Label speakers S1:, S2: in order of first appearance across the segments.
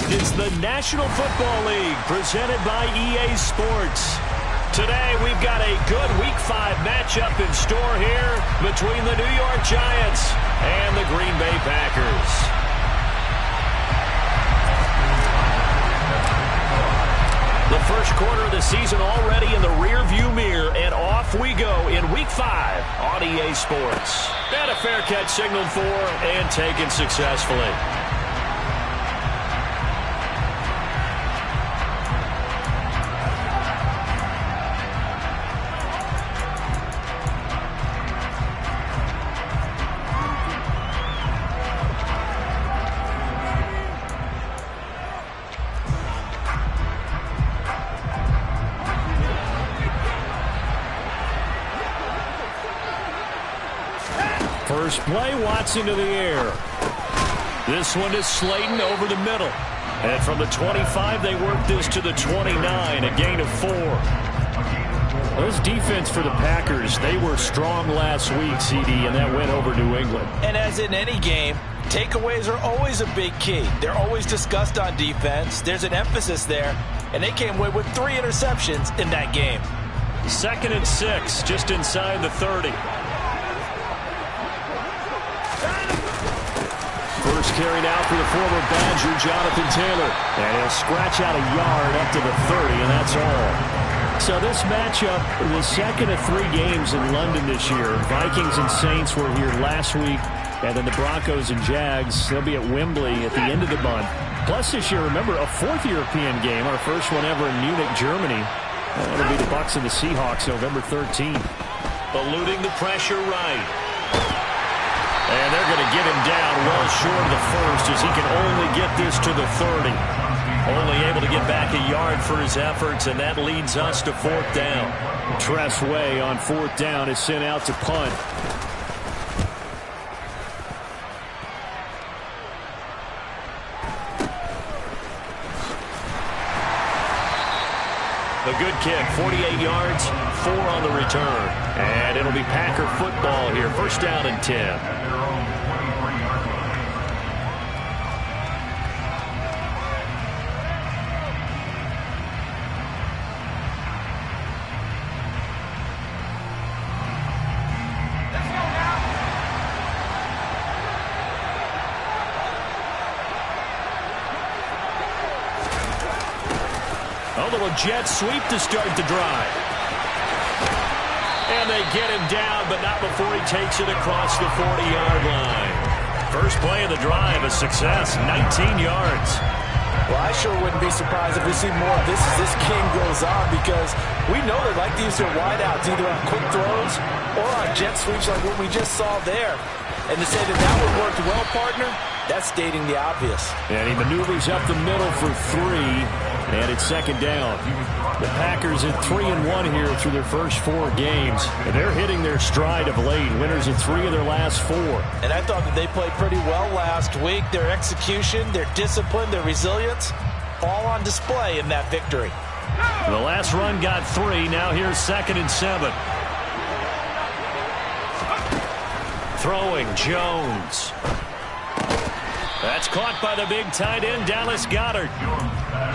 S1: It's the National Football League presented by EA Sports. Today we've got a good Week 5 matchup in store here between the New York Giants and the Green Bay Packers. The first quarter of the season already in the rear-view mirror, and off we go in Week 5 on EA Sports. And a fair catch signaled for and taken successfully. First play, Watson to the air. This one is Slayton over the middle. And from the 25, they work this to the 29, a gain of 4. Those defense for the Packers, they were strong last week, CD, and that went over New England.
S2: And as in any game, takeaways are always a big key. They're always discussed on defense. There's an emphasis there, and they came away with 3 interceptions in that game.
S1: 2nd and 6, just inside the 30. First carry now for the former Badger, Jonathan Taylor. And he'll scratch out a yard up to the 30, and that's all. So this matchup, the second of 3 games in London this year. Vikings and Saints were here last week, and then the Broncos and Jags, they'll be at Wembley at the end of the month. Plus this year, remember, a 4th European game, our first one ever in Munich, Germany. It'll be the Bucs and the Seahawks November 13th. Eluding the pressure right. And they're going to get him down well short of the first as he can only get this to the 30. Only able to get back a yard for his efforts, and that leads us to 4th down. Tress Way on 4th down is sent out to punt. A good kick, 48 yards, 4 on the return. And it'll be Packer football here, 1st down and 10. A little jet sweep to start the drive. And they get him down, but not before he takes it across the 40-yard line. First play of the drive, a success, 19 yards.
S2: Well, I sure wouldn't be surprised if we see more of this as this game goes on, because we know they like to use their wideouts either on quick throws or on jet sweeps like what we just saw there. And to say that that would work well, partner, that's stating the obvious.
S1: And he maneuvers up the middle for 3. And it's 2nd down. The Packers at 3-1 here through their first 4 games. And they're hitting their stride of late. Winners of 3 of their last 4.
S2: And I thought that they played pretty well last week. Their execution, their discipline, their resilience, all on display in that victory.
S1: The last run got 3. Now here's 2nd and 7. Throwing Jones. That's caught by the big tight end, Dallas Goedert.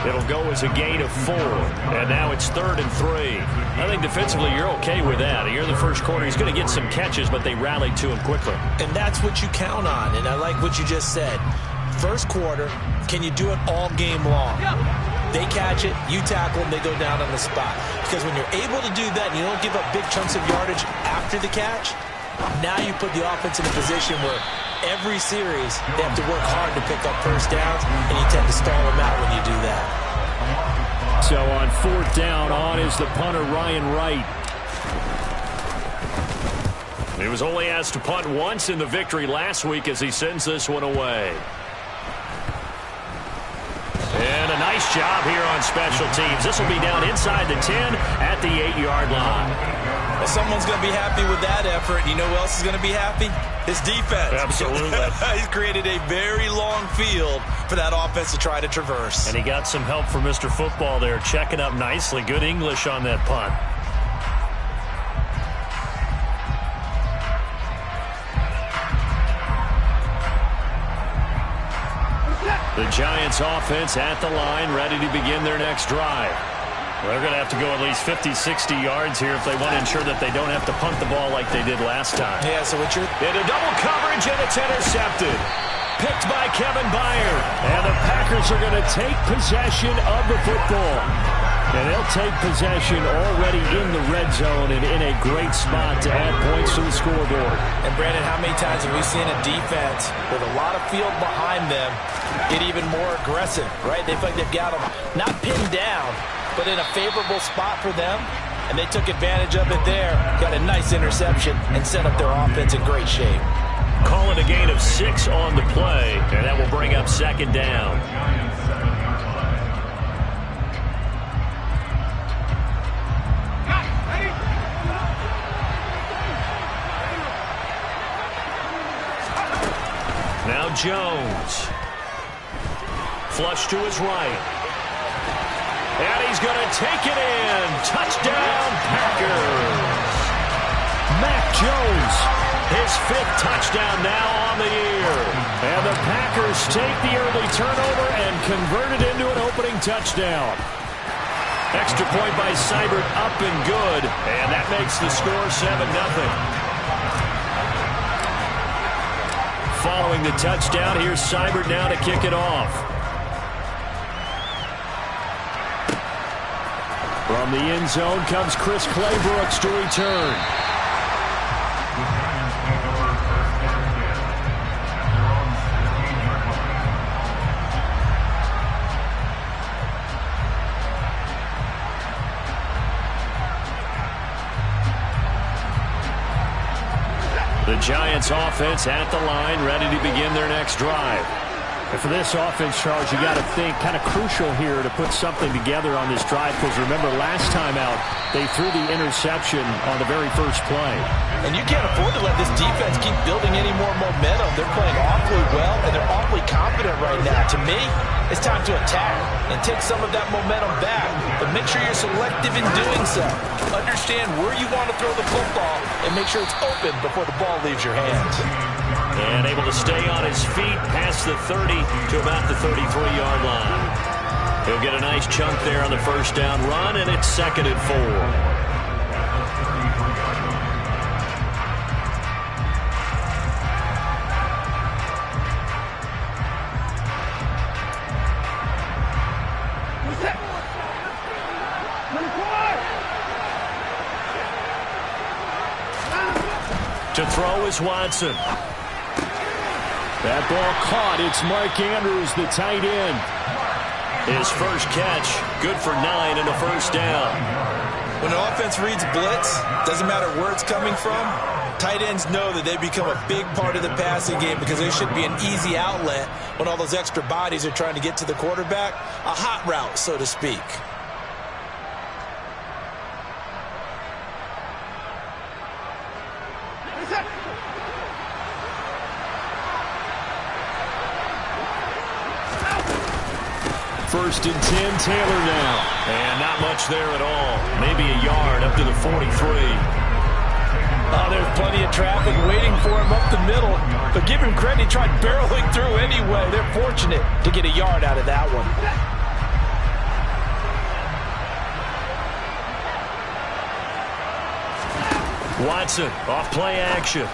S1: It'll go as a gain of 4. And now it's 3rd and 3. I think defensively you're okay with that. Here in the first quarter, he's going to get some catches, but they rallied to him quickly.
S2: And that's what you count on, and I like what you just said. First quarter, can you do it all game long? They catch it, you tackle them, they go down on the spot. Because when you're able to do that and you don't give up big chunks of yardage after the catch, now you put the offense in a position where every series they have to work hard to pick up first downs, and you tend to stall them out when you do that.
S1: So on 4th down, on is the punter, Ryan Wright. He was only asked to punt once in the victory last week as he sends this one away. And a nice job here on special teams. This will be down inside the 10 at the 8-yard line.
S2: Well, someone's going to be happy with that effort. You know who else is going to be happy? His defense.
S1: Absolutely.
S2: He's created a very long field for that offense to try to traverse.
S1: And he got some help from Mr. Football there, checking up nicely. Good English on that punt. The Giants offense at the line, ready to begin their next drive. Well, they're going to have to go at least 50, 60 yards here if they want to ensure that they don't have to punt the ball like they did last time.
S2: Yeah, so what you're...
S1: Into double coverage, and it's intercepted. Picked by Kevin Byard. And the Packers are going to take possession of the football. And they'll take possession already in the red zone and in a great spot to add points to the scoreboard.
S2: And, Brandon, how many times have we seen a defense with a lot of field behind them get even more aggressive, right? They feel like they've got them not pinned down, but in a favorable spot for them, and they took advantage of it there, got a nice interception, and set up their offense in great shape.
S1: Call it a gain of 6 on the play, and that will bring up second down. Now Jones. Flush to his right. And he's going to take it in. Touchdown, Packers. Mac Jones, his 5th touchdown now on the year. And the Packers take the early turnover and convert it into an opening touchdown. Extra point by Seibert, up and good. And that makes the score 7-0. Following the touchdown, here's Seibert now to kick it off. From the end zone comes Chris Claybrooks to return. The Giants offense at the line, ready to begin their next drive. And for this offense, Charles, you got to think kind of crucial here to put something together on this drive, because remember last time out they threw the interception on the very first play.
S2: And you can't afford to let this defense keep building any more momentum. They're playing awfully well, and they're awfully confident right now. To me, it's time to attack and take some of that momentum back. But make sure you're selective in doing so. Understand where you want to throw the football and make sure it's open before the ball leaves your hands.
S1: And able to stay on his feet past the 30 to about the 33-yard line. He'll get a nice chunk there on the first down run, and it's 2nd and 4. To throw is Watson. That ball caught. It's Mark Andrews, the tight end. His first catch, good for 9 and a first down.
S2: When an offense reads blitz, doesn't matter where it's coming from, tight ends know that they become a big part of the passing game because they should be an easy outlet when all those extra bodies are trying to get to the quarterback. A hot route, so to speak.
S1: First and 10, Taylor now. And not much there at all. Maybe a yard up to the 43.
S2: Oh, there's plenty of traffic waiting for him up the middle. But give him credit, he tried barreling through anyway. They're fortunate to get a yard out of that one.
S1: Watson off play action.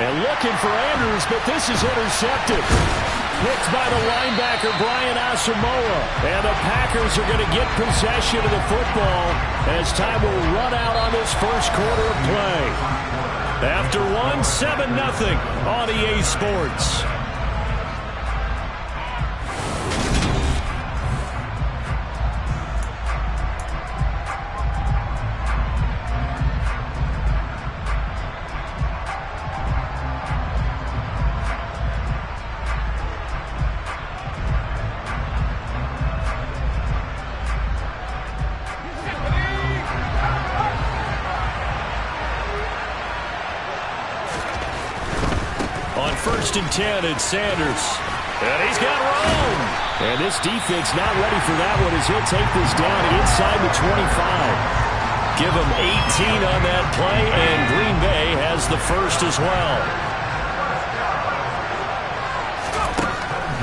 S1: And looking for Andrews, but this is intercepted. Picked by the linebacker, Brian Asamoah. And the Packers are going to get possession of the football as time will run out on this first quarter of play. After 7-0 on EA Sports. First and 10, it's Sanders. And he's got room. And this defense not ready for that one as he'll take this down inside the 25. Give him 18 on that play, and Green Bay has the first as well.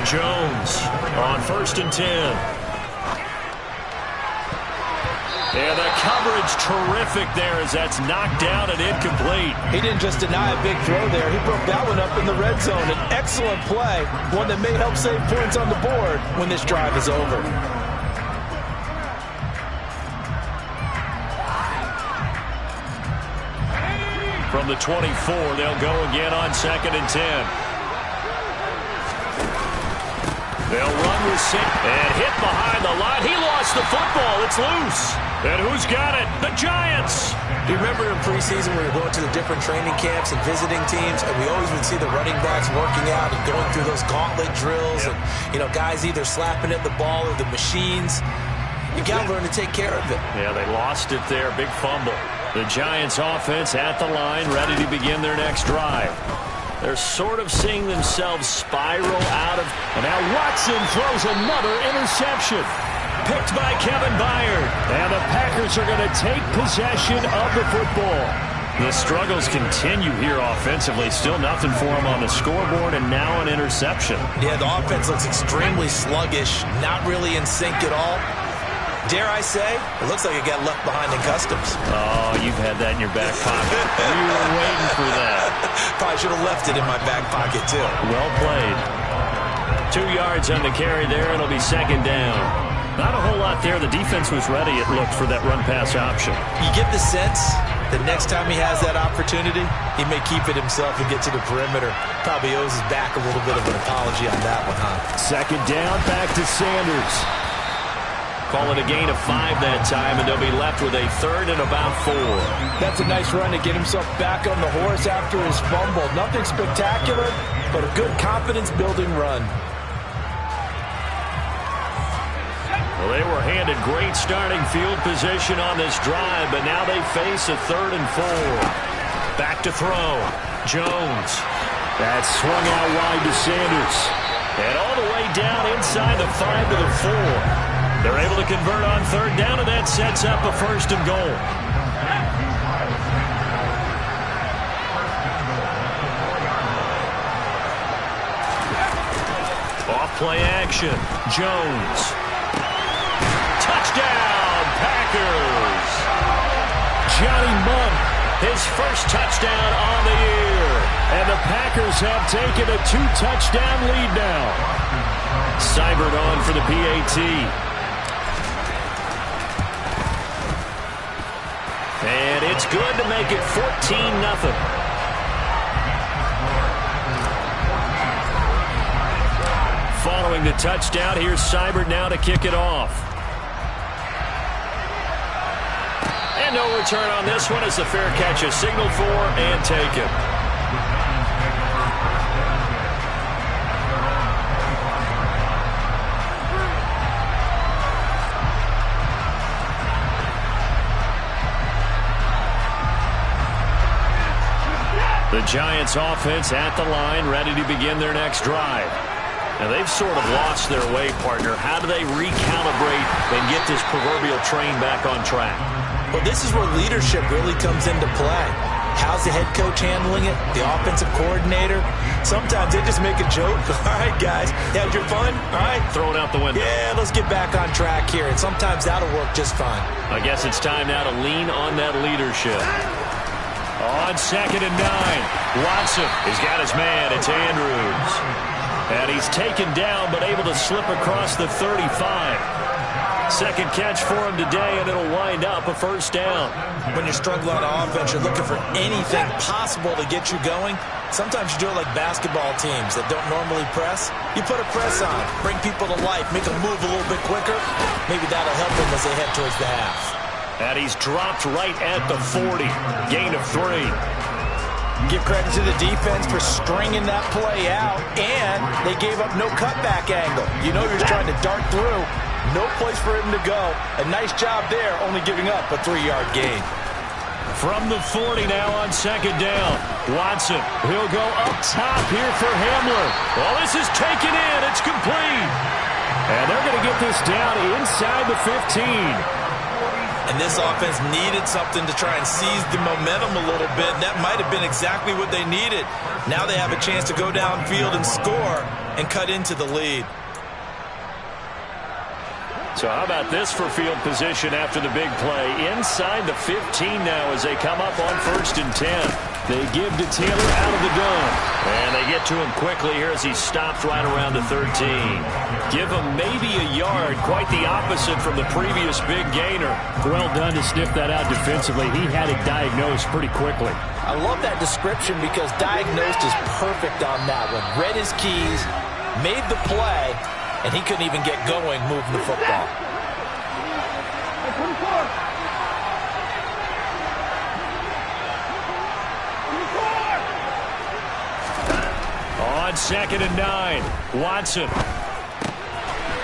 S1: Jones on 1st and 10. And the coverage terrific there as that's knocked down and incomplete.
S2: He didn't just deny a big throw there. He broke that one up in the red zone. An excellent play, one that may help save points on the board when this drive is over.
S1: From the 24, they'll go again on 2nd and 10. They'll run with Sink and hit behind the line. He lost the football. It's loose. And who's got it? The Giants.
S2: Do you remember in preseason we were going to the different training camps and visiting teams, and we always would see the running backs working out and going through those gauntlet drills, and, you know, guys either slapping at the ball or the machines. You got to learn to take care of it.
S1: Yeah, they lost it there. Big fumble. The Giants offense at the line, ready to begin their next drive. They're sort of seeing themselves spiral out of... And now Watson throws another interception. Picked by Kevin Byard. And the Packers are going to take possession of the football. The struggles continue here offensively. Still nothing for them on the scoreboard, and now an interception.
S2: Yeah, the offense looks extremely sluggish, not really in sync at all. Dare I say, it looks like it got left behind in customs.
S1: Oh, you've had that in your back pocket. You were waiting for that.
S2: Probably should have left it in my back pocket, too.
S1: Well played. 2 yards on the carry there. It'll be 2nd down. Not a whole lot there. The defense was ready, it looked, for that run-pass option.
S2: You get the sense that next time he has that opportunity, he may keep it himself and get to the perimeter. Probably owes his back a little bit of an apology on that one, huh?
S1: 2nd down, back to Sanders. Call it a gain of 5 that time, and they'll be left with a 3rd and about 4.
S2: That's a nice run to get himself back on the horse after his fumble. Nothing spectacular, but a good confidence-building run.
S1: Well, they were handed great starting field position on this drive, but now they face a 3rd and 4. Back to throw. Jones. That's swung out wide to Sanders. And all the way down inside the 5 to the 4. They're able to convert on 3rd down, and that sets up a 1st and goal. Off play action. Jones. Touchdown, Packers. Johnny Munn, his first touchdown on the year. And the Packers have taken a 2-touchdown lead now. Seibert on for the PAT. And it's good to make it 14-0. Following the touchdown, here's Seibert now to kick it off. And no return on this one as the fair catch is signaled for and taken. The Giants offense at the line, ready to begin their next drive. Now, they've sort of lost their way, partner. How do they recalibrate and get this proverbial train back on track?
S2: Well, this is where leadership really comes into play. How's the head coach handling it? The offensive coordinator? Sometimes they just make a joke. All right, guys, you had your fun? All right.
S1: Throw it out the window.
S2: Yeah, let's get back on track here. And sometimes that'll work just fine.
S1: I guess it's time now to lean on that leadership. On 2nd and 9, Watson has got his man. It's Andrews. And he's taken down but able to slip across the 35. Second catch for him today, and it'll wind up a 1st down.
S2: When you're struggling on offense, you're looking for anything possible to get you going. Sometimes you do it like basketball teams that don't normally press. You put a press on, bring people to life, make them move a little bit quicker. Maybe that'll help them as they head towards the half.
S1: And he's dropped right at the 40. Gain of 3.
S2: Give credit to the defense for stringing that play out, and they gave up no cutback angle. You know you're trying to dart through. No place for him to go. A nice job there, only giving up a 3-yard gain.
S1: From the 40 now on 2nd down. Watson, he'll go up top here for Hamler. Well, this is taken in. It's complete. And they're going to get this down inside the 15.
S2: And this offense needed something to try and seize the momentum a little bit. And that might have been exactly what they needed. Now they have a chance to go downfield and score and cut into the lead.
S1: So how about this for field position after the big play? Inside the 15 now as they come up on 1st and 10. They give to Taylor out of the gun. And they get to him quickly here as he stops right around the 13. Give him maybe a yard. Quite the opposite from the previous big gainer. Well done to sniff that out defensively. He had it diagnosed pretty quickly.
S2: I love that description because diagnosed is perfect on that one. Read his keys, made the play, and he couldn't even get going moving the football.
S1: On 2nd and 9, Watson.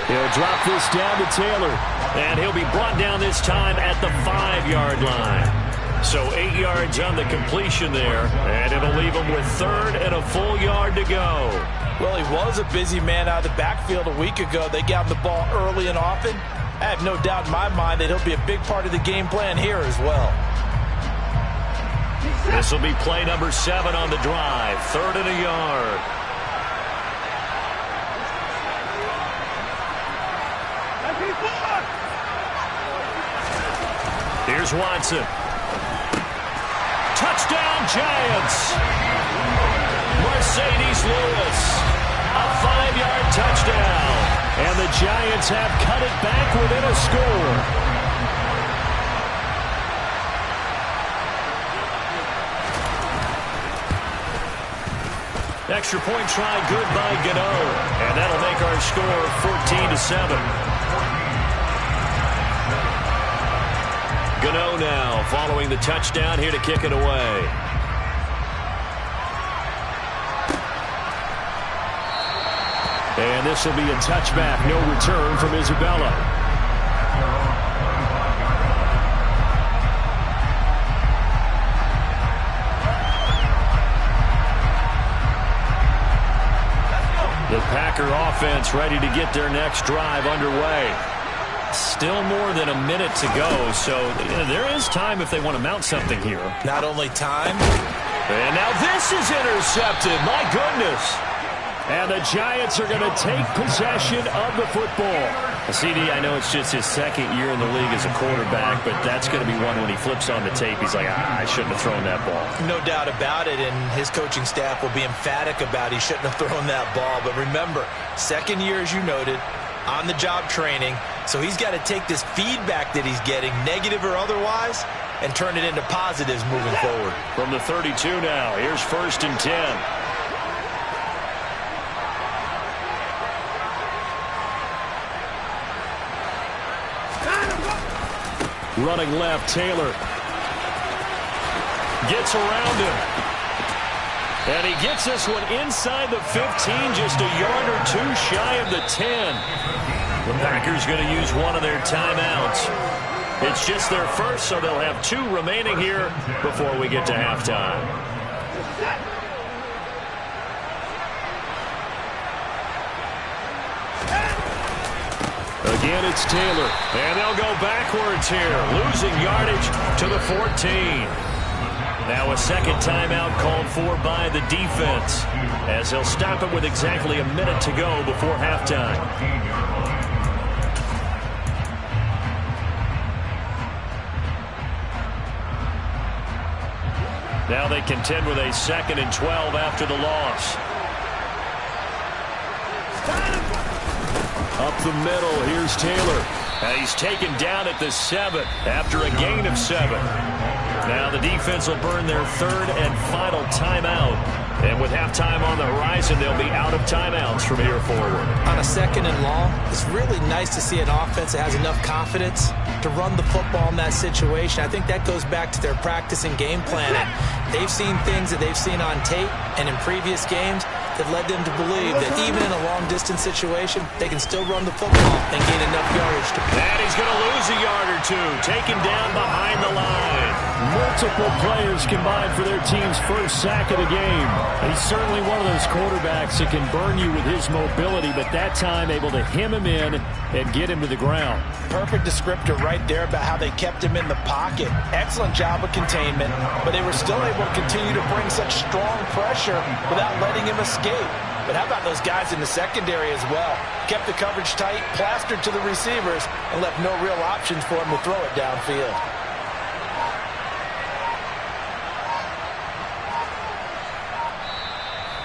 S1: He'll drop this down to Taylor, and he'll be brought down this time at the 5-yard line. So 8 yards on the completion there, and it'll leave him with 3rd and a full yard to go.
S2: Well, he was a busy man out of the backfield a week ago. They got him the ball early and often. I have no doubt in my mind that he'll be a big part of the game plan here as well.
S1: This will be play number 7 on the drive, 3rd and a yard. Here's Watson. Touchdown, Giants. Mercedes Lewis. A 5-yard touchdown. And the Giants have cut it back within a score. Extra point try good by Gano. And that'll make our score 14-7. Gano now following the touchdown here to kick it away. And this will be a touchback. No return from Isabella. The Packer offense ready to get their next drive underway. Still more than a minute to go, so there is time if they want to mount something here.
S2: Not only time.
S1: And now this is intercepted. My goodness. And the Giants are going to take possession of the football. CD, I know it's just his 2nd year in the league as a quarterback, but that's going to be one when he flips on the tape. He's like, I shouldn't have thrown that ball.
S2: No doubt about it, and his coaching staff will be emphatic about he shouldn't have thrown that ball. But remember, 2nd year, as you noted, on-the-job training. So he's got to take this feedback that he's getting, negative or otherwise, and turn it into positives moving forward.
S1: From the 32 now, here's 1st and 10. Running left, Taylor. Gets around him. And he gets this one inside the 15, just a yard or 2 shy of the 10. The Packers going to use one of their timeouts. It's just their first, so they'll have 2 remaining here before we get to halftime. Again, it's Taylor, and they'll go backwards here, losing yardage to the 14. Now a 2nd timeout called for by the defense, as he'll stop it with exactly a minute to go before halftime. Now they contend with a 2nd and 12 after the loss. Up the middle, here's Taylor. And he's taken down at the 7 after a gain of 7. Now the defense will burn their 3rd and final timeout. And with halftime on the horizon, they'll be out of timeouts from here forward.
S2: On a 2nd and long, it's really nice to see an offense that has enough confidence to run the football in that situation. I think that goes back to their practice and game planning. They've seen things that they've seen on tape and in previous games that led them to believe that even in a long-distance situation, they can still run the football and gain enough yardage.
S1: And he's going to lose a yard or 2, taken down behind the line. Multiple players combined for their team's first sack of the game. He's certainly one of those quarterbacks that can burn you with his mobility, but that time able to hem him in and get him to the ground.
S2: Perfect descriptor right there about how they kept him in the pocket. Excellent job of containment, but they were still able to continue to bring such strong pressure without letting him escape. But how about those guys in the secondary as well? Kept the coverage tight, plastered to the receivers, and left no real options for him to throw it downfield.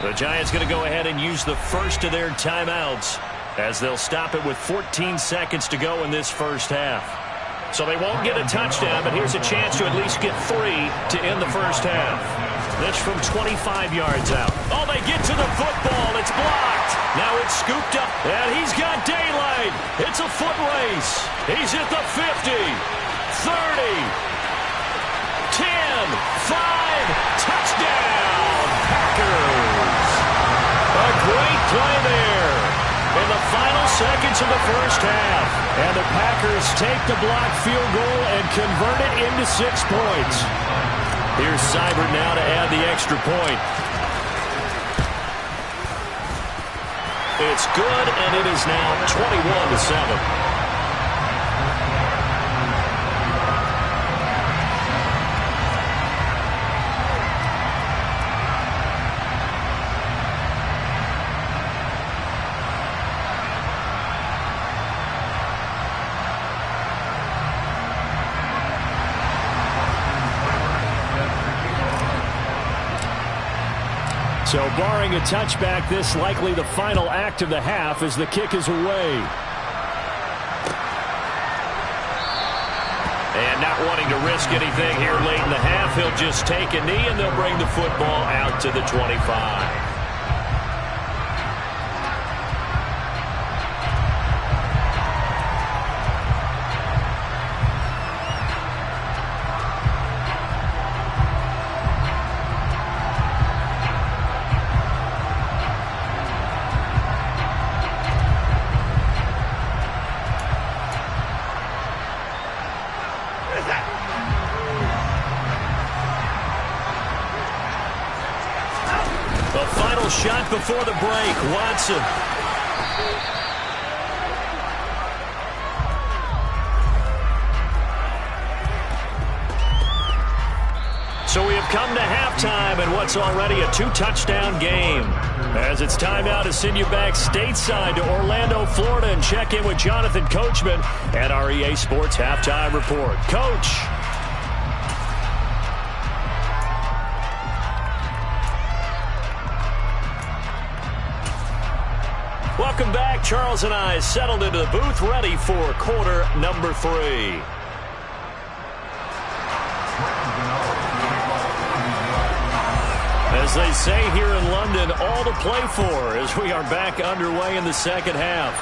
S1: The Giants going to go ahead and use the first of their timeouts as they'll stop it with 14 seconds to go in this first half. So they won't get a touchdown, but here's a chance to at least get 3 to end the first half. This from 25 yards out. Oh, they get to the football. It's blocked. Now it's scooped up, and he's got daylight. It's a foot race. He's at the 50, 30, 10, 5, touchdown, Packers. A great play there in the final seconds of the first half. And the Packers take the blocked field goal and convert it into 6 points. Here's Seibert now to add the extra point. It's good, and it is now 21-7. So barring a touchback, this likely the final act of the half as the kick is away. And not wanting to risk anything here late in the half, he'll just take a knee and they'll bring the football out to the 25. Shot before the break, Watson. So we have come to halftime in what's already a 2-touchdown game. As it's time now to send you back stateside to Orlando, Florida, and check in with Jonathan Coachman at our EA Sports Halftime Report. Coach. Welcome back. Charles and I settled into the booth, ready for quarter number 3. As they say here in London, all to play for as we are back underway in the second half.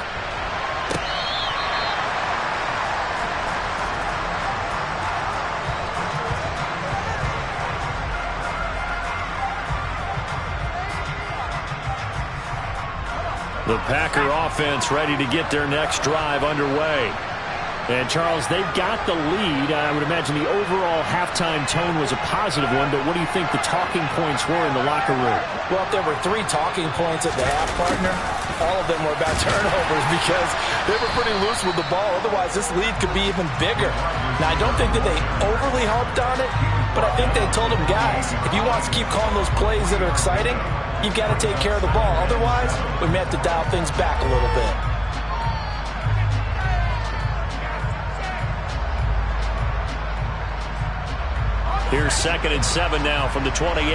S1: The Packer offense ready to get their next drive underway. And, Charles, they've got the lead. I would imagine the overall halftime tone was a positive one, but what do you think the talking points were in the locker room?
S2: Well, if there were 3 talking points at the half, partner, all of them were about turnovers because they were pretty loose with the ball. Otherwise, this lead could be even bigger. Now, I don't think that they overly harped on it, but I think they told them, guys, if you want to keep calling those plays that are exciting, you've got to take care of the ball. Otherwise, we may have to dial things back a little bit.
S1: Here's 2nd and 7 now from the 28.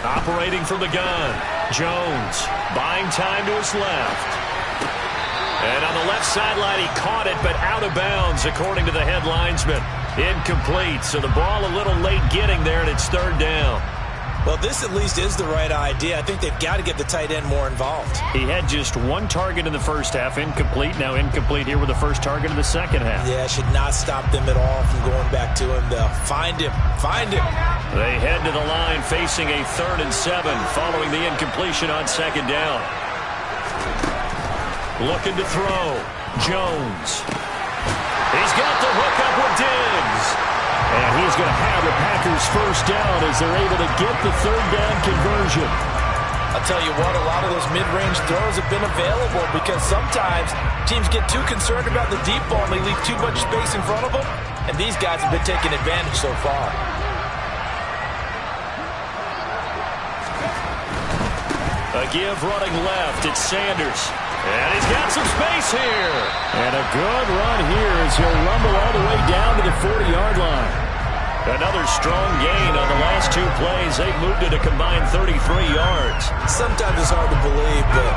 S1: Operating from the gun. Jones buying time to his left. And on the left sideline, he caught it, but out of bounds, according to the head linesman. Incomplete, so the ball a little late getting there, and it's 3rd down.
S2: Well, this at least is the right idea. I think they've got to get the tight end more involved.
S1: He had just 1 target in the first half, incomplete. Now incomplete here with the first target in the second half.
S2: Yeah, should not stop them at all from going back to him. They'll find him. Find him.
S1: They head to the line facing a 3rd and 7 following the incompletion on 2nd down. Looking to throw. Jones. He's got the hook up with Diggs. And he's going to have the Packers first down as they're able to get the third down conversion.
S2: I'll tell you what, a lot of those mid-range throws have been available because sometimes teams get too concerned about the deep ball and they leave too much space in front of them. And these guys have been taking advantage so far.
S1: A give running left. It's Sanders. And he's got some space here. And a good run here as he'll rumble all the way down to the 40-yard line. Another strong gain on the last two plays. They've moved it a combined 33 yards.
S2: Sometimes it's hard to believe, but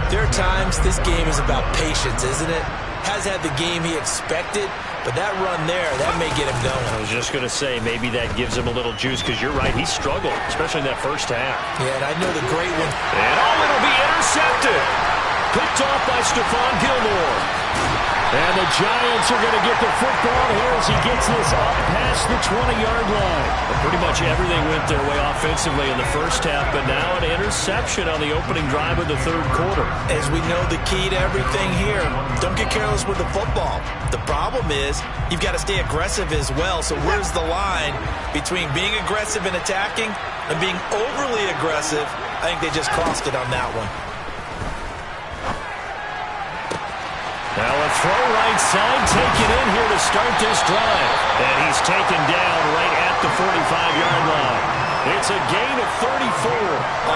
S2: there are times this game is about patience, isn't it? Has had the game he expected, but that run there, that may get him going.
S1: I was just going to say, maybe that gives him a little juice, because you're right, he struggled, especially in that first half.
S2: Yeah, and I know the great one.
S1: And it'll be intercepted. Picked off by Stephon Gilmore. And the Giants are going to get the football here as he gets this up past the 20-yard line. But pretty much everything went their way offensively in the first half, but now an interception on the opening drive of the third quarter.
S2: As we know, the key to everything here, don't get careless with the football. The problem is you've got to stay aggressive as well. So where's the line between being aggressive and attacking and being overly aggressive? I think they just crossed it on that one.
S1: Now a throw right side taken in here to start this drive. And he's taken down right at the 45-yard line. It's a gain of 34.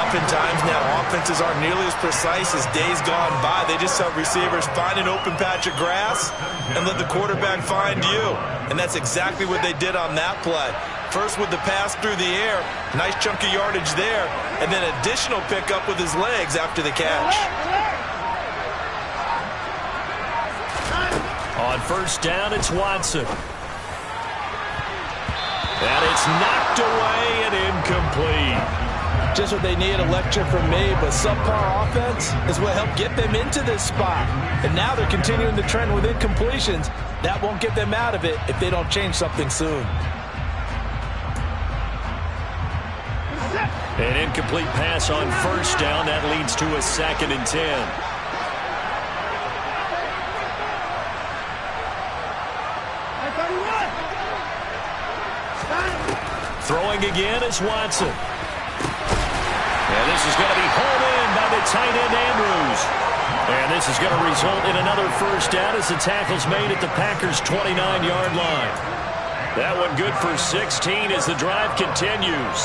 S2: Oftentimes now offenses aren't nearly as precise as days gone by. They just have receivers find an open patch of grass and let the quarterback find you. And that's exactly what they did on that play. First with the pass through the air, nice chunk of yardage there, and then additional pickup with his legs after the catch.
S1: On first down, it's Watson. And it's knocked away and incomplete.
S2: Just what they need, a lecture from me, but subpar offense is what helped get them into this spot. And now they're continuing the trend with incompletions. That won't get them out of it if they don't change something soon.
S1: An incomplete pass on first down. That leads to a 2nd and 10. Throwing again is Watson. And this is going to be hauled in by the tight end Andrews. And this is going to result in another first down as the tackle's made at the Packers' 29-yard line. That one good for 16 as the drive continues.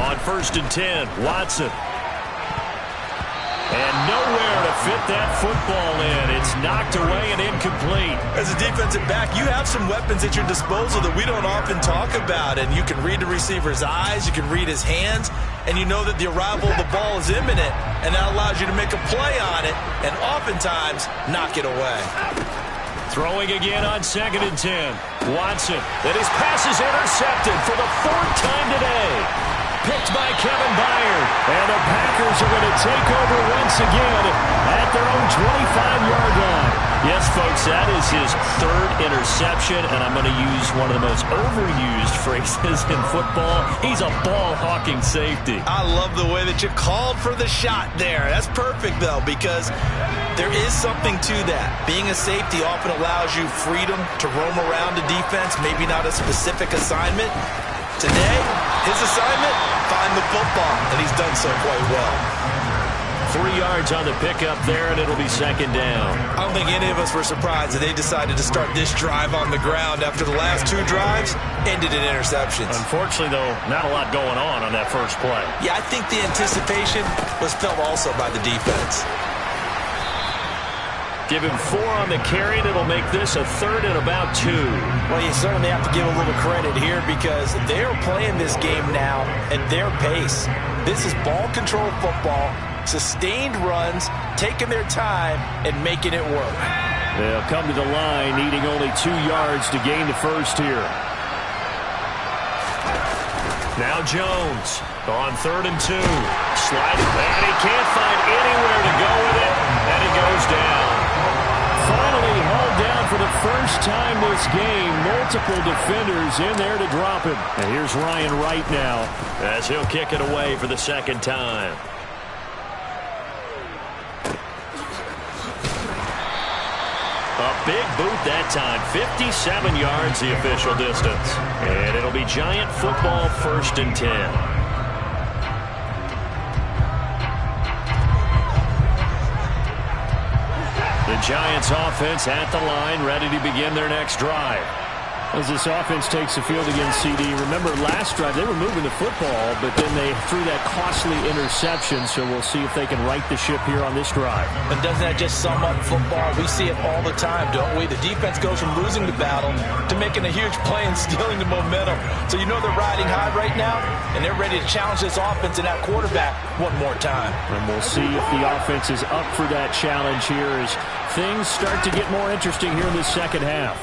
S1: On first and 10, Watson. And nowhere to fit that football in. It's knocked away and incomplete.
S2: As a defensive back, you have some weapons at your disposal that we don't often talk about. And you can read the receiver's eyes, you can read his hands, and you know that the arrival of the ball is imminent. And that allows you to make a play on it and oftentimes knock it away.
S1: Throwing again on 2nd and 10. Watson. And his pass is intercepted for the 4th time today. Picked by Kevin Byard. And the Packers are going to take over once again at their own 25-yard line. Yes, folks, that is his 3rd interception, and I'm going to use one of the most overused phrases in football. He's a ball-hawking safety.
S2: I love the way that you called for the shot there. That's perfect, though, because there is something to that. Being a safety often allows you freedom to roam around the defense, maybe not a specific assignment. Today, his assignment, find the football, and he's done so quite well.
S1: 3 yards on the pickup there, and it'll be 2nd down.
S2: I don't think any of us were surprised that they decided to start this drive on the ground after the last 2 drives ended in interceptions.
S1: Unfortunately, though, not a lot going on that first play.
S2: Yeah, I think the anticipation was felt also by the defense.
S1: Give him 4 on the carry, and it'll make this a 3rd and about 2.
S2: Well, you certainly have to give a little credit here because they're playing this game now at their pace. This is ball control football, sustained runs, taking their time, and making it work.
S1: They'll come to the line, needing only 2 yards to gain the first here. Now Jones on 3rd and 2. Sliding back, he can't find anywhere to go with it, and it goes down. Finally hauled down for the first time this game. Multiple defenders in there to drop him. And here's Ryan Wright now as he'll kick it away for the 2nd time. Big boot that time. 57 yards the official distance. And it'll be Giant football, 1st and 10. The Giants offense at the line, ready to begin their next drive. As this offense takes the field against CD, remember last drive they were moving the football, but then they threw that costly interception, so we'll see if they can right the ship here on this drive.
S2: And doesn't that just sum up football? We see it all the time, don't we? The defense goes from losing the battle to making a huge play and stealing the momentum. So you know they're riding high right now, and they're ready to challenge this offense and that quarterback one more time.
S1: And we'll see if the offense is up for that challenge here as things start to get more interesting here in the second half.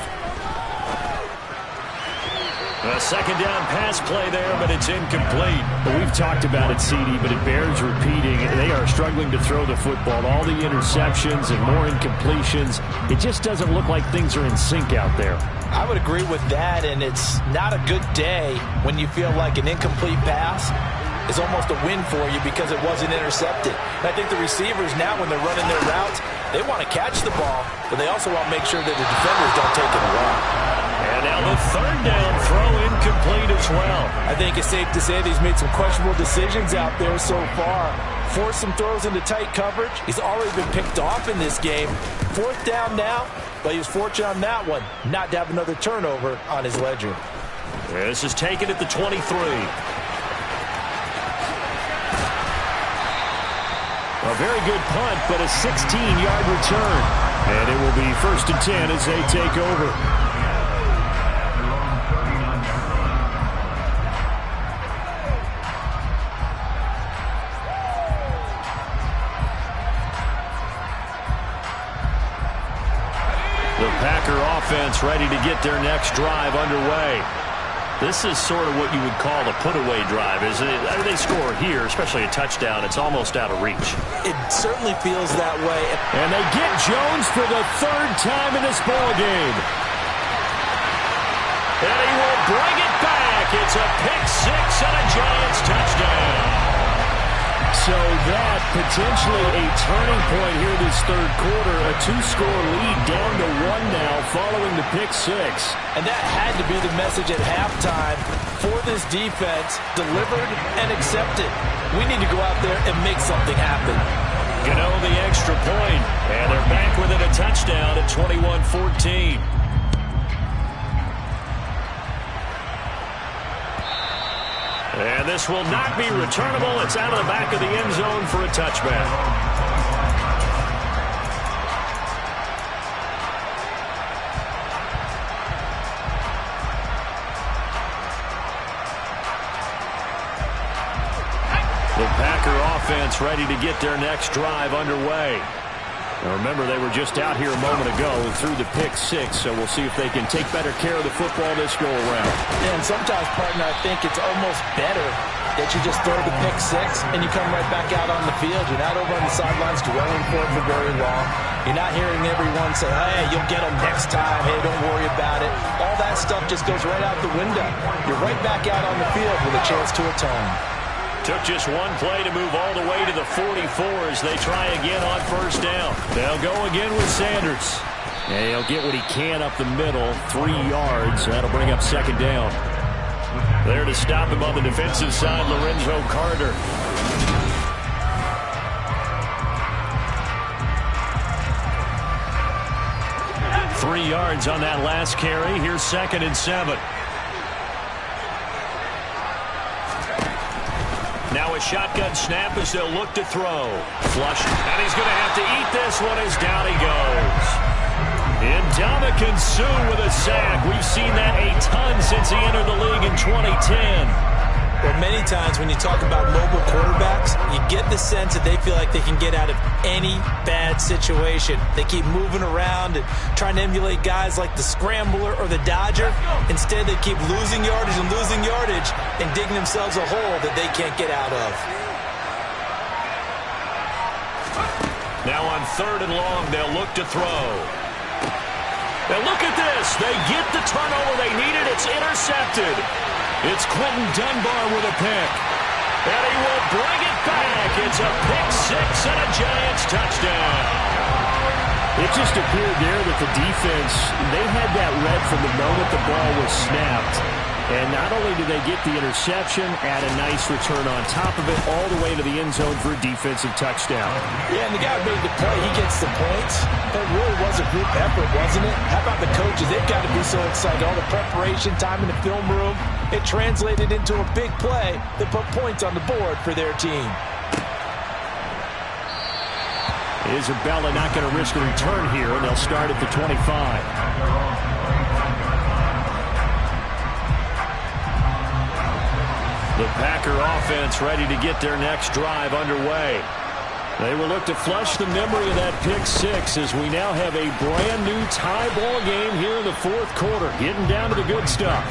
S1: A second down pass play there, but it's incomplete. We've talked about it, CD, but it bears repeating. They are struggling to throw the football. All the interceptions and more incompletions. It just doesn't look like things are in sync out there.
S2: I would agree with that, and it's not a good day when you feel like an incomplete pass is almost a win for you because it wasn't intercepted. And I think the receivers now, when they're running their routes, they want to catch the ball, but they also want to make sure that the defenders don't take it away.
S1: And now the 3rd down throw incomplete as well.
S2: I think it's safe to say that he's made some questionable decisions out there so far. Forced some throws into tight coverage. He's already been picked off in this game. 4th down now, but he was fortunate on that one not to have another turnover on his ledger.
S1: This is taken at the 23. A very good punt, but a 16-yard return. And it will be 1st and 10 as they take over. The Packer offense ready to get their next drive underway. This is sort of what you would call a put-away drive, isn't it? They score here, especially a touchdown. It's almost out of reach.
S2: It certainly feels that way.
S1: And they get Jones for the 3rd time in this ballgame. And he will bring it back. It's a pick 6 and a Giants touchdown. So that potentially a turning point here this 3rd quarter. A 2-score lead down to 1 now following the pick 6.
S2: And that had to be the message at halftime for this defense. Delivered and accepted. We need to go out there and make something happen.
S1: Gano the extra point. And they're back within a touchdown at 21-14. And this will not be returnable. It's out of the back of the end zone for a touchback. The Packer offense ready to get their next drive underway. Now remember, they were just out here a moment ago through the pick 6, so we'll see if they can take better care of the football this go-around.
S2: And sometimes, partner, I think it's almost better that you just throw the pick 6 and you come right back out on the field. You're not over on the sidelines dwelling for it for very long. You're not hearing everyone say, hey, you'll get them next time. Hey, don't worry about it. All that stuff just goes right out the window. You're right back out on the field with a chance to atone.
S1: Took just one play to move all the way to the 44 as they try again on 1st down. They'll go again with Sanders. And he'll get what he can up the middle, 3 yards. That'll bring up 2nd down. There to stop him on the defensive side, Lorenzo Carter. Three yards on that last carry. Here's 2nd and 7. Now a shotgun snap as they'll look to throw. Flush. And he's going to have to eat this one as down he goes. Ndamukong Suh with a sack. We've seen that a ton since he entered the league in 2010.
S2: Well, many times when you talk about mobile quarterbacks, you get the sense that they feel like they can get out of any bad situation. They keep moving around and trying to emulate guys like the Scrambler or the Dodger. Instead, they keep losing yardage and digging themselves a hole that they can't get out of.
S1: Now on 3rd and long, they'll look to throw. Now look at this. They get the turnover they needed. It's intercepted. It's Quentin Dunbar with a pick. And he will bring it back. It's a pick 6 and a Giants touchdown. It just appeared there that the defense, they had that read from the moment the ball was snapped. And not only did they get the interception, add a nice return on top of it, all the way to the end zone for a defensive touchdown.
S2: Yeah, and the guy who made the play, he gets the points. It really was a group effort, wasn't it? How about the coaches? They've got to be so excited. All the preparation, time in the film room, it translated into a big play that put points on the board for their team.
S1: Isabella not going to risk a return here, and they'll start at the 25. The Packer offense ready to get their next drive underway. They will look to flush the memory of that pick six as we now have a brand new tie ball game here in the fourth quarter. Getting down to the good stuff.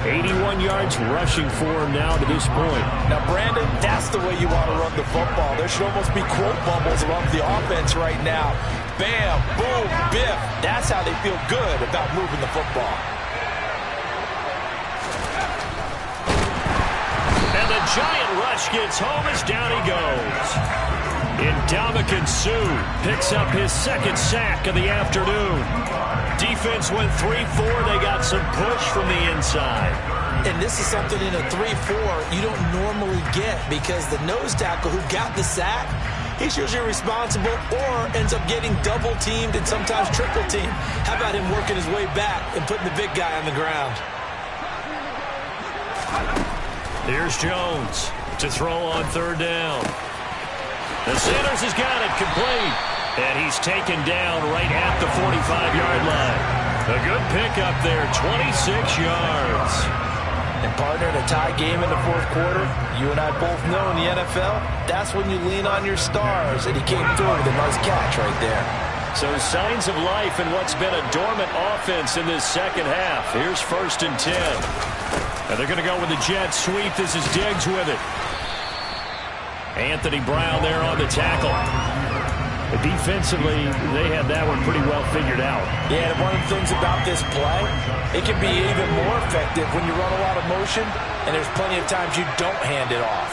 S1: 81 yards rushing for him now to this point.
S2: Now, Brandon, that's the way you want to run the football. There should almost be quote bubbles around the offense right now. Bam, boom, biff. That's how they feel good about moving the football.
S1: And the giant rush gets home as down he goes. Ndamukong Suh picks up his second sack of the afternoon. Defense went 3-4. They got some push from the inside.
S2: And this is something in a 3-4 you don't normally get because the nose tackle who got the sack, he's usually responsible or ends up getting double-teamed and sometimes triple-teamed. How about him working his way back and putting the big guy on the ground?
S1: Here's Jones to throw on third down. And Sanders has got it complete. And he's taken down right at the 45-yard line. A good pickup there, 26 yards.
S2: And partner, in a tie game in the fourth quarter, you and I both know in the NFL, that's when you lean on your stars. And he came through with a nice catch right there.
S1: So signs of life in what's been a dormant offense in this second half. Here's 1st and 10. And they're going to go with the jet sweep. This is Diggs with it. Anthony Brown there on the tackle. Defensively, they had that one pretty well figured out.
S2: Yeah, and one of the things about this play, it can be even more effective when you run a lot of motion, and there's plenty of times you don't hand it off.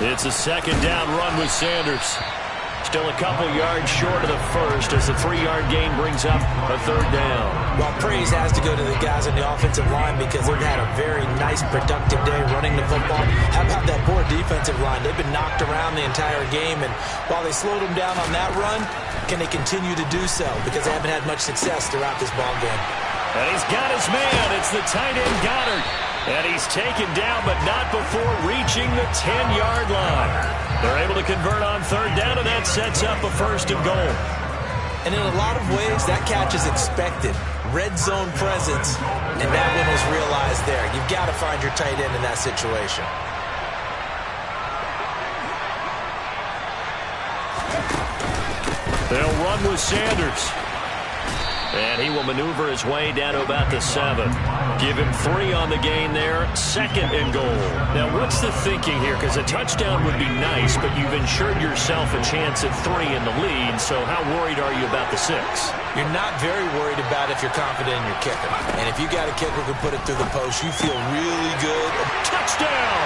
S1: It's a second down run with Sanders. Still a couple yards short of the first as the 3-yard gain brings up a third down.
S2: Well, praise has to go to the guys on the offensive line because they've had a very nice, productive day running the football. How about that poor defensive line? They've been knocked around the entire game, and while they slowed them down on that run, can they continue to do so? Because they haven't had much success throughout this ball game.
S1: And he's got his man. It's the tight end Goddard. And he's taken down, but not before reaching the 10-yard line. They're able to convert on third down, and that sets up a 1st and goal.
S2: And in a lot of ways, that catch is expected. Red zone presence, and that one was realized there. You've got to find your tight end in that situation.
S1: They'll run with Sanders. And he will maneuver his way down to about the 7. Give him 3 on the gain there. 2nd and goal. Now, what's the thinking here? Because a touchdown would be nice, but you've ensured yourself a chance at 3 in the lead. So how worried are you about the 6?
S2: You're not very worried about if you're confident in your kicker. And if you got a kicker who can put it through the post, you feel really good.
S1: Touchdown!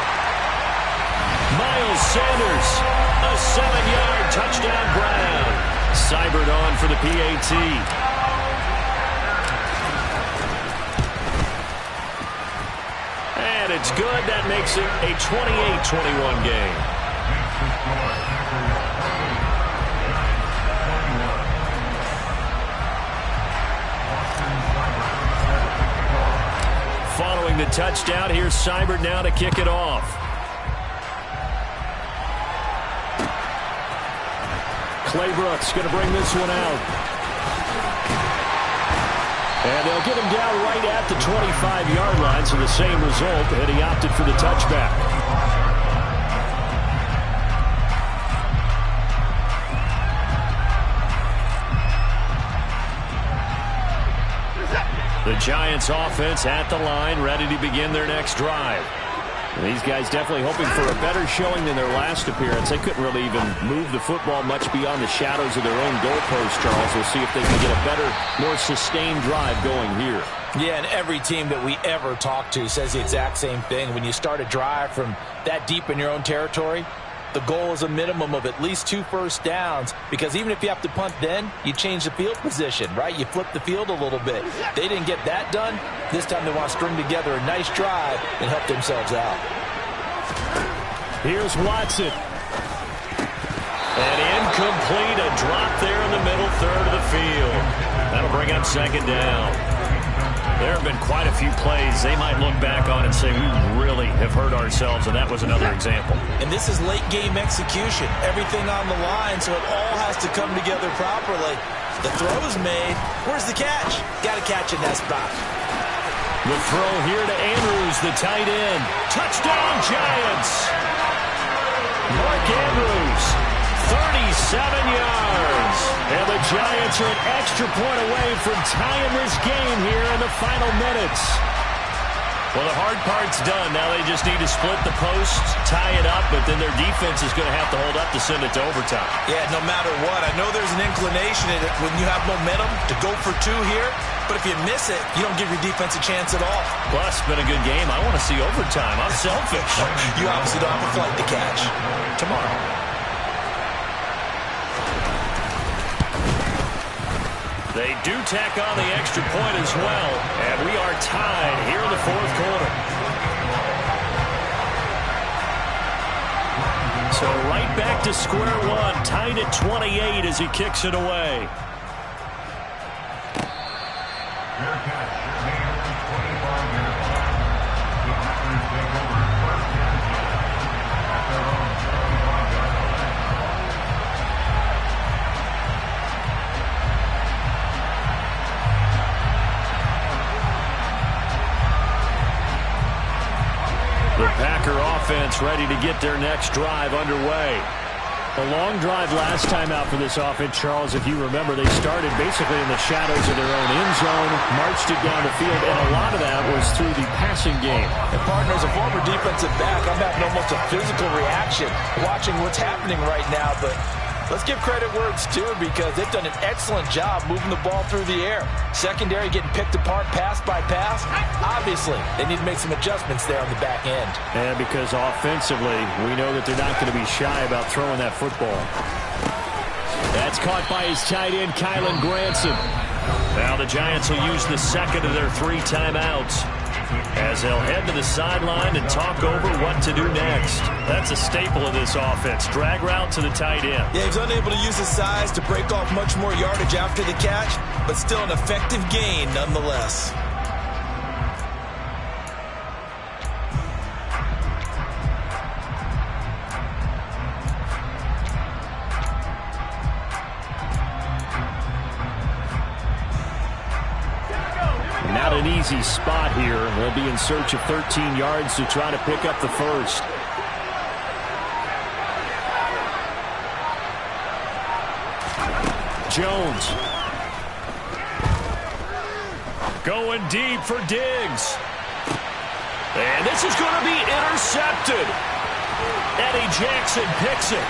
S1: Miles Sanders, a 7-yard touchdown Brown. Seibert on for the PAT. And it's good. That makes it a 28-21 game. Following the touchdown, here's Seibert now to kick it off. Claybrooks going to bring this one out. And they'll get him down right at the 25-yard line, so the same result, and he opted for the touchback. The Giants offense at the line, ready to begin their next drive. And these guys definitely hoping for a better showing than their last appearance. They couldn't really even move the football much beyond the shadows of their own goalpost, Charles. We'll see if they can get a better, more sustained drive going here.
S2: Yeah, and every team that we ever talk to says the exact same thing. When you start a drive from that deep in your own territory, the goal is a minimum of at least 2 first downs, because even if you have to punt then, you change the field position, right? You flip the field a little bit. They didn't get that done. This time they want to string together a nice drive and help themselves out.
S1: Here's Watson. And incomplete, a drop there in the middle third of the field. That'll bring up second down. There have been quite a few plays they might look back on and say, we really have hurt ourselves, and that was another example.
S2: And this is late game execution. Everything on the line, so it all has to come together properly. The throw's made. Where's the catch? Got to catch in that spot.
S1: The throw here to Andrews, the tight end. Touchdown, Giants! Mark Andrews, 37 yards. And the Giants are an extra point away from tying this game here in the final minutes. Well, the hard part's done. Now they just need to split the post, tie it up, but then their defense is going to have to hold up to send it to overtime.
S2: Yeah, no matter what. I know there's an inclination in it when you have momentum to go for 2 here, but if you miss it, you don't give your defense a chance at all.
S1: Plus, it's been a good game. I want to see overtime. I'm selfish.
S2: You obviously don't have a flight to catch. Tomorrow.
S1: They do tack on the extra point as well, and we are tied here in the fourth quarter. So right back to square one, tied at 28 as he kicks it away. The Packer offense ready to get their next drive underway. A long drive last time out for this offense, Charles. If you remember, they started basically in the shadows of their own end zone, marched it down the field, and a lot of that was through the passing game.
S2: And partner, as a former defensive back, I'm having almost a physical reaction watching what's happening right now, but let's give credit where it's due, because they've done an excellent job moving the ball through the air. Secondary getting picked apart pass by pass. Obviously, they need to make some adjustments there on the back end.
S1: And because offensively, we know that they're not going to be shy about throwing that football. That's caught by his tight end, Kylen Granson. Now the Giants will use the second of their 3 timeouts as they'll head to the sideline and talk over what to do next. That's a staple of this offense. Drag route to the tight end.
S2: Yeah, he's unable to use his size to break off much more yardage after the catch, but still an effective gain nonetheless.
S1: Not an easy spot here. They'll be in search of 13 yards to try to pick up the first. Jones. Going deep for Diggs. And this is going to be intercepted. Eddie Jackson picks it.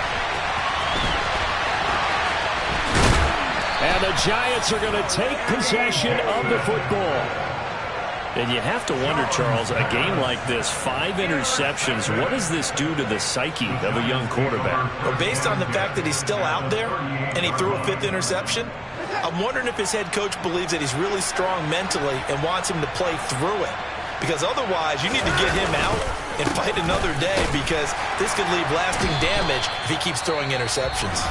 S1: And the Giants are going to take possession of the football. And you have to wonder, Charles, a game like this, 5 interceptions, what does this do to the psyche of a young quarterback?
S2: Well, based on the fact that he's still out there and he threw a 5th interception, I'm wondering if his head coach believes that he's really strong mentally and wants him to play through it. Because otherwise, you need to get him out and fight another day, because this could leave lasting damage if he keeps throwing interceptions.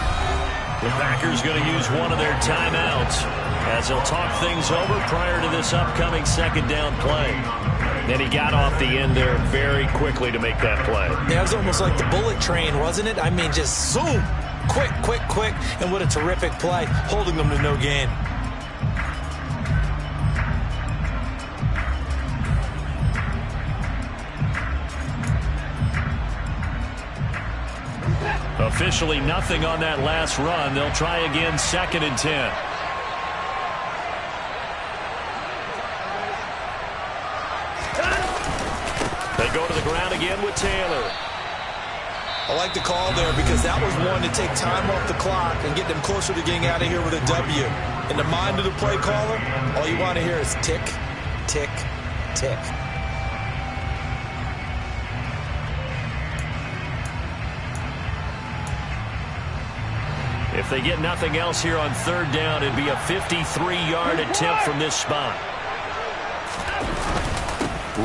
S1: The Packers going to use one of their timeouts as they'll talk things over prior to this upcoming second down play. Then he got off the end there very quickly to make that play.
S2: Yeah, it was almost like the bullet train, wasn't it? I mean, just zoom, quick, quick, quick, and what a terrific play, holding them to no gain.
S1: Officially nothing on that last run. They'll try again, 2nd and 10. They go to the ground again with Taylor.
S2: I like the call there, because that was one to take time off the clock and get them closer to getting out of here with a W. In the mind of the play caller, all you want to hear is tick, tick, tick.
S1: If they get nothing else here on third down, it'd be a 53-yard attempt from this spot.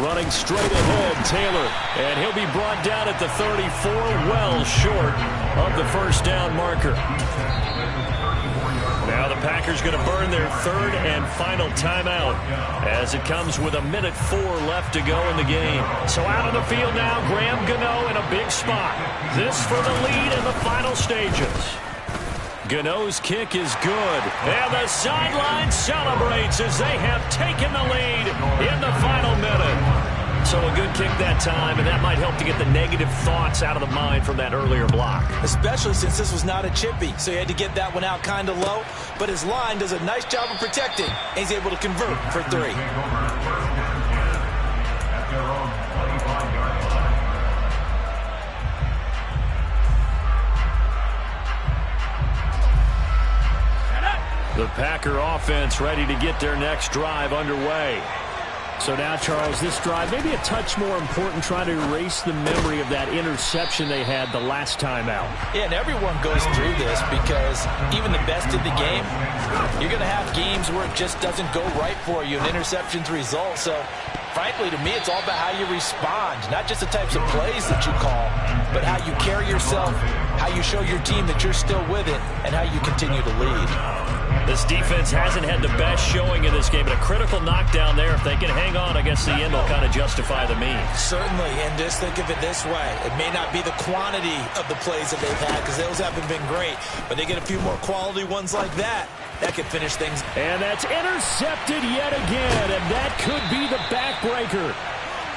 S1: Running straight ahead, Taylor. And he'll be brought down at the 34, well short of the first down marker. Now the Packers going to burn their third and final timeout as it comes with 1:04 left to go in the game. So out on the field now, Graham Gano in a big spot. This for the lead in the final stages. Gano's kick is good. And the sideline celebrates as they have taken the lead in the final minute. So a good kick that time, and that might help to get the negative thoughts out of the mind from that earlier block.
S2: Especially since this was not a chippy, so he had to get that one out kind of low. But his line does a nice job of protecting, and he's able to convert for 3.
S1: The Packer offense ready to get their next drive underway. So now, Charles, this drive maybe a touch more important, trying to erase the memory of that interception they had the last time out.
S2: Yeah, and everyone goes through this because even the best in the game, you're going to have games where it just doesn't go right for you, and interceptions result. So, frankly, to me, it's all about how you respond, not just the types of plays that you call, but how you carry yourself, how you show your team that you're still with it, and how you continue to lead.
S1: This defense hasn't had the best showing in this game, but a critical knockdown there. If they can hang on against the end, they'll kind of justify the means.
S2: Certainly, and just think of it this way. It may not be the quantity of the plays that they've had because those haven't been great, but they get a few more quality ones like that. That could finish things.
S1: And that's intercepted yet again, and that could be the backbreaker.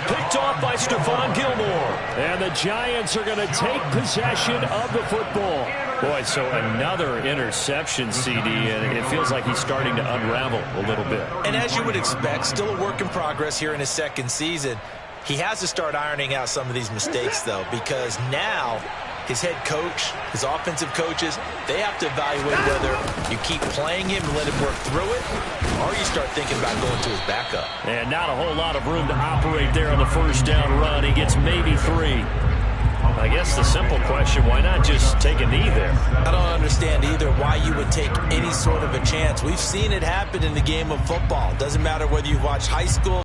S1: Picked off by Stephon Gilmore. And the Giants are going to take possession of the football. Boy, so another interception, CD, and it feels like he's starting to unravel a little bit.
S2: And as you would expect, still a work in progress here in his second season. He has to start ironing out some of these mistakes, though, because now his head coach, his offensive coaches, they have to evaluate whether you keep playing him and let him work through it, or you start thinking about going to his backup.
S1: And not a whole lot of room to operate there on the first down run. He gets maybe 3. I guess the simple question, why not just take a knee there?
S2: I don't understand either why you would take any sort of a chance. We've seen it happen in the game of football. Doesn't matter whether you've watched high school,